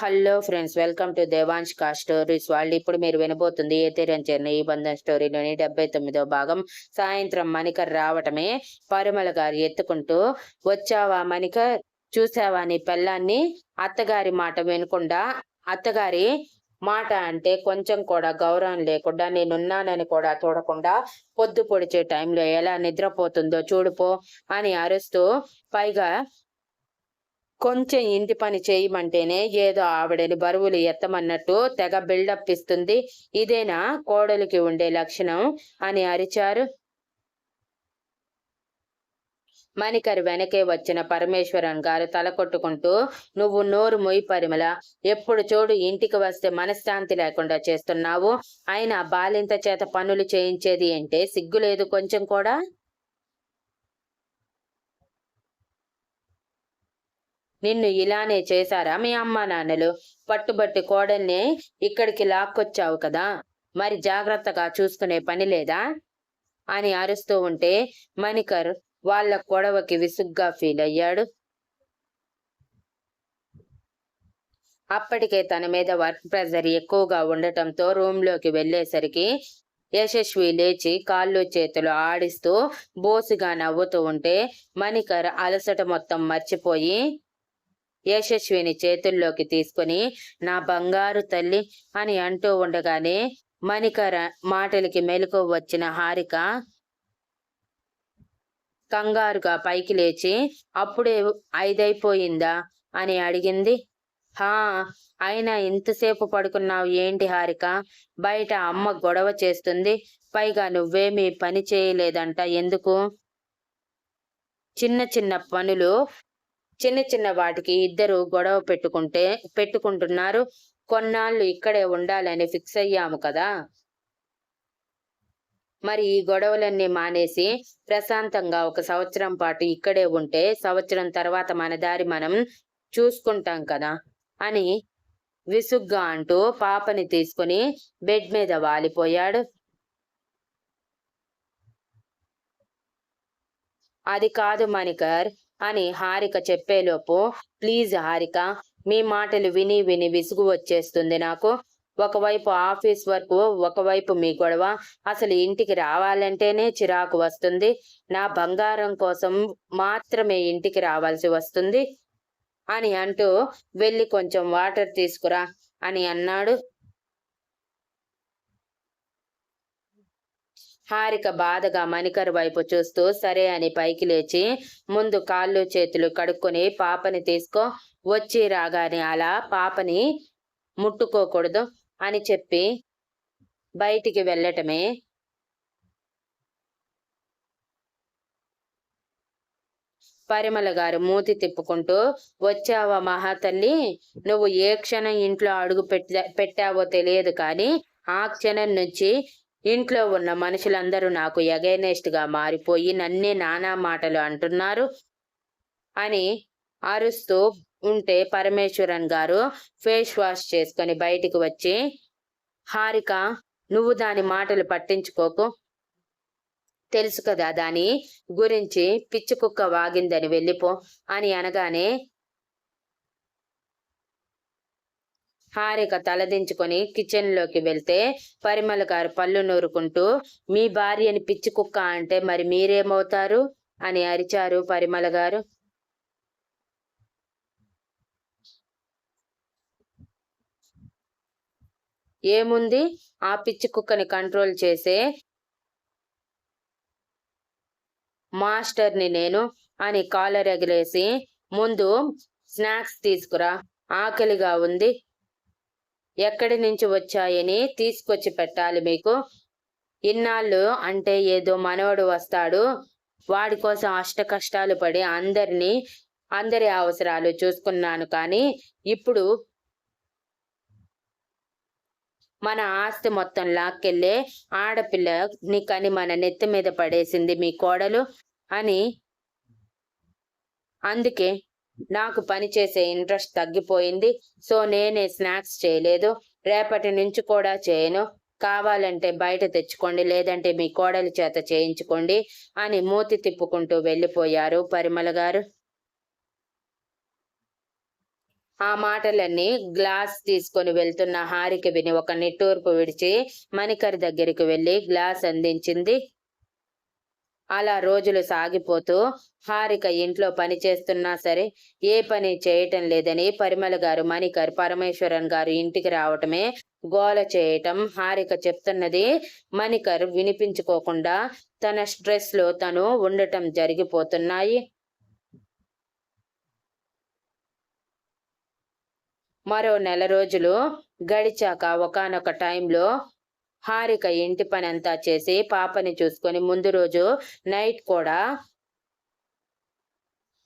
Hello friends, welcome to Devansh కా stories. వాళ్ళు ఇప్పుడు మీరు వినబోతుంది ఏతేరని చెన్న ఈ బంధం స్టోరీలోని 79వ భాగం. సాయంత్రం మణికర్ రావటమే పరిమళ గారు ఎత్తుకుంటూ, వచ్చావా మణికర్, చూసావా నీ పెళ్ళాన్ని? అత్తగారి మాట వినకుండా, అత్తగారి మాట అంటే కొంచెం కూడా గౌరవం లేకుండా, నేనున్నానని కూడా చూడకుండా పొద్దు పొడిచే టైంలో ఎలా నిద్రపోతుందో చూడుపో అని అరుస్తూ, పైగా కొంచెం ఇంటి పని చేయమంటేనే ఏదో ఆవిడని బరువులు ఎత్తమన్నట్టు తెగ బిల్డప్ ఇస్తుంది. ఇదేనా కోడలికి ఉండే లక్షణం అని అరిచారు. మణికర్ వెనకే వచ్చిన పరమేశ్వరన్ గారు తల కొట్టుకుంటూ, నువ్వు నోరు మొయ్యి పరిమళ, ఎప్పుడు చూడు ఇంటికి వస్తే మనశ్శాంతి లేకుండా చేస్తున్నావు. అయినా బాలింత చేత పనులు చేయించేది అంటే సిగ్గులేదు కొంచెం కూడా? నిన్ను ఇలానే చేశారా మీ అమ్మా నాన్నలు? పట్టుబట్టి కోడల్ని ఇక్కడికి లాక్కొచ్చావు కదా, మరి జాగ్రత్తగా చూసుకునే పని లేదా అని అరుస్తూ ఉంటే మణికర్ వాళ్ళ గొడవకి విసుగ్గా ఫీల్ అయ్యాడు. అప్పటికే తన మీద వర్క్ ప్రెజర్ ఎక్కువగా ఉండటంతో రూంలోకి వెళ్లేసరికి యశస్వి లేచి కాళ్ళు చేతులు ఆడిస్తూ బోసిగా నవ్వుతూ ఉంటే మణికర్ అలసట మొత్తం మర్చిపోయి యశస్విని చేతుల్లోకి తీసుకుని, నా బంగారు తల్లి అని అంటూ ఉండగానే మణికర మాటలకి మెలకు వచ్చిన హారిక కంగారుగా పైకి లేచి, అప్పుడే 5 అయిపోయిందా అని అడిగింది. హా, అయినా ఇంతసేపు పడుకున్నావు ఏంటి హారిక? బయట అమ్మ గొడవ చేస్తుంది. పైగా నువ్వేమీ పని చేయలేదంట ఎందుకు? చిన్న చిన్న పనులు, చిన్న చిన్న వాటికి ఇద్దరు గొడవ పెట్టుకుంటున్నారు. కొన్నాళ్ళు ఇక్కడే ఉండాలని ఫిక్స్ అయ్యాము కదా, మరి ఈ గొడవలన్నీ మానేసి ప్రశాంతంగా 1 సంవత్సరం పాటు ఇక్కడే ఉంటే సంవత్సరం తర్వాత మన దారి మనం చూసుకుంటాం కదా అని విసుగ్గా అంటూ పాపని తీసుకుని బెడ్ మీద వాలిపోయాడు. అది కాదు మణికర్ అని హారిక చెప్పేలోపు, ప్లీజ్ హారిక, మీ మాటలు విని విని విసుగు వచ్చేస్తుంది నాకు. ఒకవైపు ఆఫీస్ వర్క్, ఒకవైపు మీ గొడవ. అసలు ఇంటికి రావాలంటేనే చిరాకు వస్తుంది. నా బంగారం కోసం మాత్రమే ఇంటికి రావాల్సి వస్తుంది అని అంటూ వెళ్ళి కొంచెం వాటర్ తీసుకురా అని అన్నాడు. హారిక బాధగా మణికర్ వైపు చూస్తూ సరే అని పైకి లేచి ముందు కాళ్ళు చేతులు కడుక్కొని పాపని తీసుకో, వచ్చి రాగానే అలా పాపని ముట్టుకోకూడదు అని చెప్పి బయటికి వెళ్ళటమే. పరిమళ గారు మూతి తిప్పుకుంటూ, వచ్చావా మహాతల్లి, నువ్వు ఏ క్షణం ఇంట్లో అడుగు పెట్టావో తెలియదు కానీ ఆ క్షణం నుంచి ఇంట్లో ఉన్న మనుషులందరూ నాకు ఎగైనెస్ట్ గా మారిపోయి నన్నే నానా మాటలు అంటున్నారు అని అరుస్తూ ఉంటే పరమేశ్వరన్ గారు ఫేస్ వాష్ చేసుకొని బయటికి వచ్చి, హారిక, నువ్వు దాని మాటలు పట్టించుకోకు, తెలుసు కదా దాని గురించి, పిచ్చి కుక్క వాగిందని వెళ్ళిపో అని అనగానే హారిక తలదించుకొని కిచెన్లోకి వెళ్తే పరిమళ గారు పళ్ళు నూరుకుంటూ, మీ భార్యని పిచ్చి కుక్క అంటే మరి మీరేమవుతారు అని అరిచారు పరిమళ గారు. ఏముంది, ఆ పిచ్చి కుక్కని కంట్రోల్ చేసే మాస్టర్ని నేను అని కాలర్ ఎగిలేసి, ముందు స్నాక్స్ తీసుకురా, ఆకలిగా ఉంది, ఎక్కడి నుంచి వచ్చాయని తీసుకొచ్చి పెట్టాలి మీకు. ఇన్నాళ్ళు అంటే ఏదో మనవడు వస్తాడు, వాడి కోసం అష్ట కష్టాలు పడి అందరి అవసరాలు చూసుకున్నాను, కానీ ఇప్పుడు మన ఆస్తి మొత్తం లాక్కెళ్ళే ఆడపిల్లని కని మన నెత్తి మీద పడేసింది మీ కోడలు అని, అందుకే నాకు పని చేసే ఇంట్రెస్ట్ తగ్గిపోయింది. సో నేనే స్నాక్స్ చేయలేదు, రేపటి నుంచి కూడా చేయను. కావాలంటే బయట తెచ్చుకోండి, లేదంటే మీ కోడలి చేత చేయించుకోండి అని మూతి తిప్పుకుంటూ వెళ్ళిపోయారు పరిమళ గారు. ఆ మాటలన్నీ గ్లాస్ తీసుకొని వెళ్తున్న హారిక విని ఒక నిట్టూర్పు విడిచి మణికర్ దగ్గరికి వెళ్లి గ్లాస్ అందించింది. అలా రోజులు సాగిపోతూ హారిక ఇంట్లో పని చేస్తున్నా సరే ఏ పని చేయటం లేదని పరిమళ గారు మణికర్ పరమేశ్వరన్ గారు ఇంటికి రావటమే గోల చేయటం హారిక చెప్తున్నది మణికర్ వినిపించుకోకుండా తన స్ట్రెస్ లో తను ఉండటం జరిగిపోతున్నాయి. మరో నెల రోజులు గడిచాక ఒకానొక టైంలో హారిక ఇంటి పని అంతా చేసి పాపని చూసుకొని ముందు రోజు నైట్ కూడా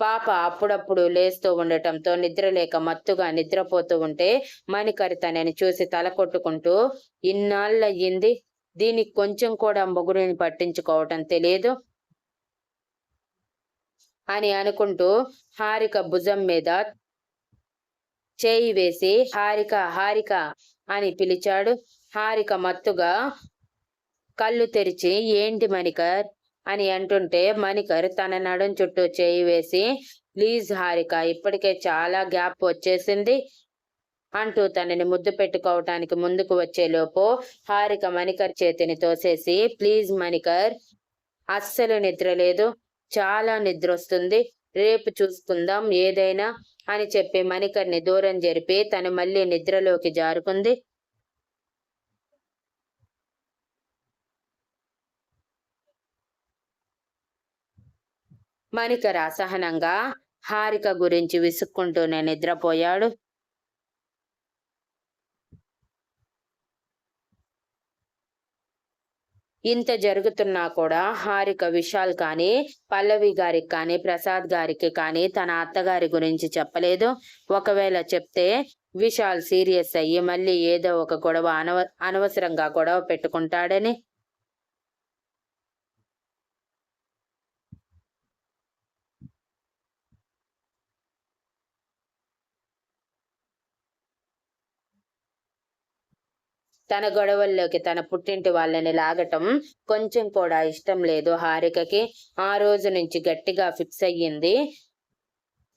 పాప అప్పుడప్పుడు లేస్తూ ఉండటంతో నిద్రలేక మత్తుగా నిద్రపోతూ ఉంటే మణికర్ తనని చూసి తల కొట్టుకుంటూ ఇన్నాళ్ళయ్యింది, దీనికి కొంచెం కూడా మొగుడిని పట్టించుకోవటం తెలియదు అని అనుకుంటూ హారిక భుజం మీద చేయి వేసి హారిక హారిక అని పిలిచాడు. హారిక మత్తుగా కళ్ళు తెరిచి ఏంటి మణికర్ అని అంటుంటే మణికర్ తన నడుం చుట్టూ చేయి వేసి ప్లీజ్ హారిక ఇప్పటికే చాలా గ్యాప్ వచ్చేసింది అంటూ తనని ముద్దు పెట్టుకోవటానికి ముందుకు వచ్చేలోపు హారిక మణికర్ చేతిని తోసేసి ప్లీజ్ మణికర్ అస్సలు నిద్ర లేదు, చాలా నిద్ర వస్తుంది, రేపు చూసుకుందాం ఏదైనా అని చెప్పి మణికర్ని దూరం జరిపి తను మళ్ళీ నిద్రలోకి జారుకుంది. మణికర్ అసహనంగా హారిక గురించి విసుక్కుంటూనే నిద్రపోయాడు. ఇంత జరుగుతున్నా కూడా హారిక విశాల్ కానీ పల్లవి గారికి కానీ ప్రసాద్ గారికి కానీ తన అత్తగారి గురించి చెప్పలేదు. ఒకవేళ చెప్తే విశాల్ సీరియస్ అయ్యి మళ్ళీ ఏదో ఒక గొడవ అనవసరంగా గొడవ పెట్టుకుంటాడని. తన గొడవల్లోకి తన పుట్టింటి వాళ్ళని లాగటం కొంచెం కూడా ఇష్టం లేదు హారికకి. ఆ రోజు నుంచి గట్టిగా ఫిక్స్ అయ్యింది.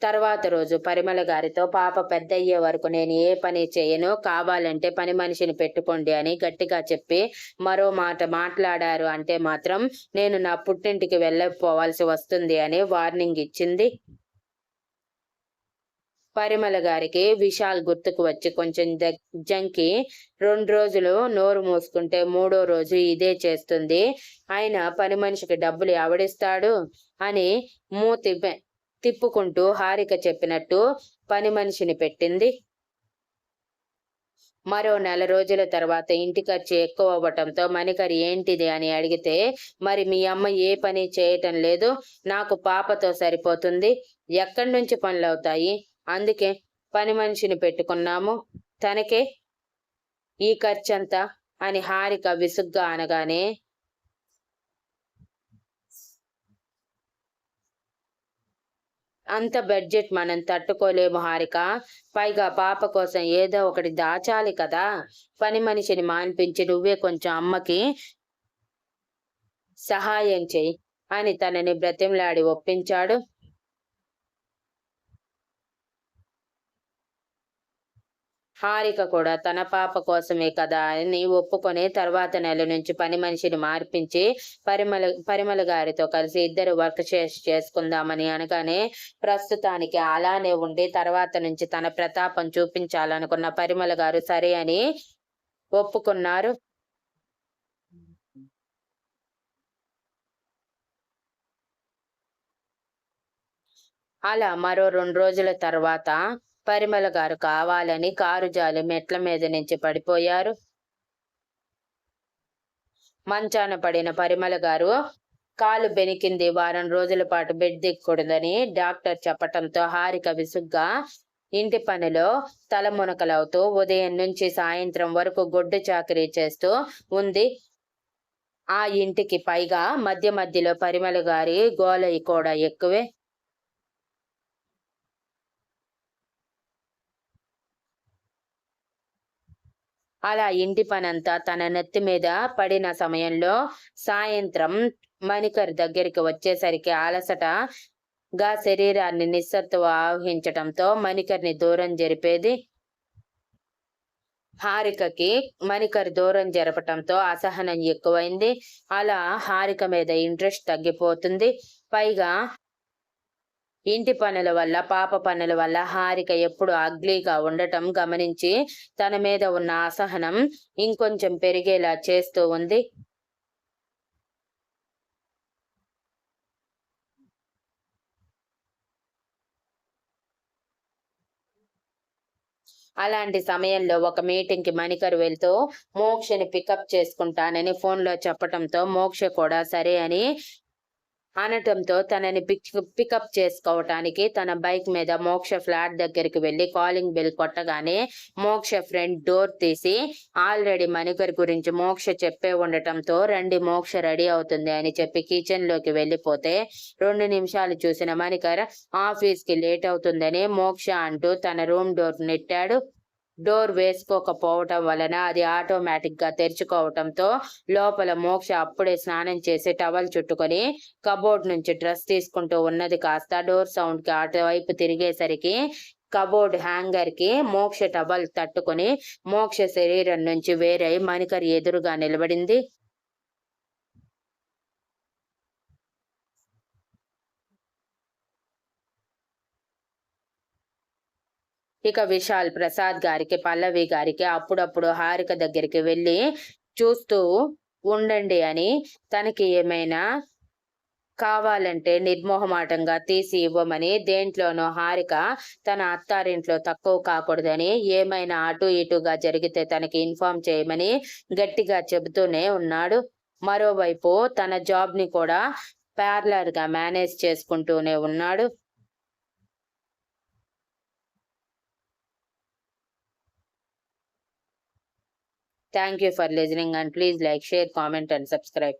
తర్వాత రోజు పరిమళ గారితో పాప పెద్దయ్యే వరకు నేను ఏ పని చేయను, కావాలంటే పని మనిషిని పెట్టుకోండి అని గట్టిగా చెప్పి మరో మాట మాట్లాడారు అంటే మాత్రం నేను నా పుట్టింటికి వెళ్ళకపోవాల్సి వస్తుంది అని వార్నింగ్ ఇచ్చింది. పరిమళ గారికి విశాల్ గుర్తుకు వచ్చి కొంచెం జంకి 2 రోజులు నోరు మూసుకుంటే 3వ రోజు ఇదే చేస్తుంది, ఆయన పని మనిషికి డబ్బులు ఎవడిస్తాడు అని మూతి తిప్పుకుంటూ హారిక చెప్పినట్టు పని మనిషిని పెట్టింది. మరో నెల రోజుల తర్వాత ఇంటి ఖర్చు ఎక్కువ అవ్వటంతో మణికర్ ఏంటిది అని అడిగితే మరి మీ అమ్మ ఏ పని చేయటం లేదు, నాకు పాపతో సరిపోతుంది, ఎక్కడి నుంచి పనులు అవుతాయి, అందుకే పని మనిషిని పెట్టుకున్నాము, తనకే ఈ ఖర్చంతా అని హారిక విసుగ్గా అనగానే అంత బడ్జెట్ మనం తట్టుకోలేము హారిక, పైగా పాప కోసం ఏదో ఒకటి దాచాలి కదా, పని మనిషిని మాన్పించి నువ్వే కొంచెం అమ్మకి సహాయం చెయ్యి అని తనని బ్రతిమలాడి ఒప్పించాడు. హారిక కూడా తన పాప కోసమే కదా అని ఒప్పుకొని తర్వాత నెల నుంచి పని మనిషిని మార్పించి పరిమళ గారితో కలిసి ఇద్దరు వర్క్ చేసుకుందామని అనగానే ప్రస్తుతానికి అలానే ఉండి తర్వాత నుంచి తన ప్రతాపం చూపించాలనుకున్న పరిమళ గారు సరే అని ఒప్పుకున్నారు. అలా మరో 2 రోజుల తర్వాత పరిమళ గారు కావాలని కారు జాలి మెట్ల మీద నుంచి పడిపోయారు. మంచాన పడిన పరిమళ గారు కాలు బెనికింది. వారం రోజుల పాటు బెడ్ దిక్కకూడదని డాక్టర్ చెప్పటంతో హారిక విసుగ్గా ఇంటి పనిలో తలమునకలవుతూ ఉదయం నుంచి సాయంత్రం వరకు గొడ్డు చాకరీ చేస్తూ ఉంది. ఆ ఇంటికి పైగా మధ్య మధ్యలో పరిమళ గారి గోల కూడా ఎక్కువే. అలా ఇంటి పనంతా తన నెత్తి మీద పడిన సమయంలో సాయంత్రం మణికర్ దగ్గరికి వచ్చేసరికి అలసట గా శరీరాన్ని నిస్సత్తువ ఆవహించటంతో మణికర్ని దూరం జరిపేది. హారికకి మణికర్ దూరం జరపటంతో అసహనం ఎక్కువైంది. అలా హారిక మీద ఇంట్రెస్ట్ తగ్గిపోతుంది. పైగా ఇంటి పనుల వల్ల, పాప పనుల వల్ల హారిక ఎప్పుడు అగ్లీగా ఉండటం గమనించి తన మీద ఉన్న అసహనం ఇంకొంచెం పెరిగేలా చేస్తూ ఉంది. అలాంటి సమయంలో ఒక మీటింగ్‌కి మణికర్ వెళ్తూ మోక్షని పికప్ చేసుకుంటానని ఫోన్‌లో చెప్పటంతో మోక్ష కూడా సరే అని అనటంతో తనని పికప్ చేసుకోవటానికి తన బైక్ మీద మోక్ష ఫ్లాట్ దగ్గరికి వెళ్లి కాలింగ్ బెల్ కొట్టగానే మోక్ష ఫ్రెండ్ డోర్ తీసి ఆల్రెడీ మణికర్ గురించి మోక్ష చెప్పే ఉండటంతో రండి మోక్ష రెడీ అవుతుంది అని చెప్పి కిచెన్ లోకి వెళ్లిపోతే 2 నిమిషాలు చూసిన మణికర్ ఆఫీస్ కి లేట్ అవుతుందని మోక్ష అంటూ తన రూమ్ డోర్ నెట్టాడు. డోర్ వేసుకోకపోవటం వలన అది ఆటోమేటిక్ గా తెరుచుకోవటంతో లోపల మోక్ష అప్పుడే స్నానం చేసి టవల్ చుట్టుకొని కబోర్డ్ నుంచి డ్రెస్ తీసుకుంటూ ఉన్నది కాస్త డోర్ సౌండ్ కి అటువైపు తిరిగేసరికి కబోర్డ్ హ్యాంగర్ కి మోక్ష టవల్ తట్టుకొని మోక్ష శరీరం నుంచి వేరై మణికర్ ఎదురుగా నిలబడింది. ఇక విశాల్ ప్రసాద్ గారికి, పల్లవి గారికి అప్పుడప్పుడు హారిక దగ్గరికి వెళ్ళి చూస్తూ ఉండండి అని, తనకి ఏమైనా కావాలంటే నిర్మోహమాటంగా తీసి ఇవ్వమని, దేంట్లోనూ హారిక తన అత్తారింట్లో తక్కువ కాకూడదని, ఏమైనా అటు ఇటుగా జరిగితే తనకి ఇన్ఫార్మ్ చేయమని గట్టిగా చెబుతూనే ఉన్నాడు. మరోవైపు తన జాబ్ ని కూడా పార్లర్ గా మేనేజ్ చేసుకుంటూనే ఉన్నాడు. Thank you for listening and please like, share, comment and subscribe.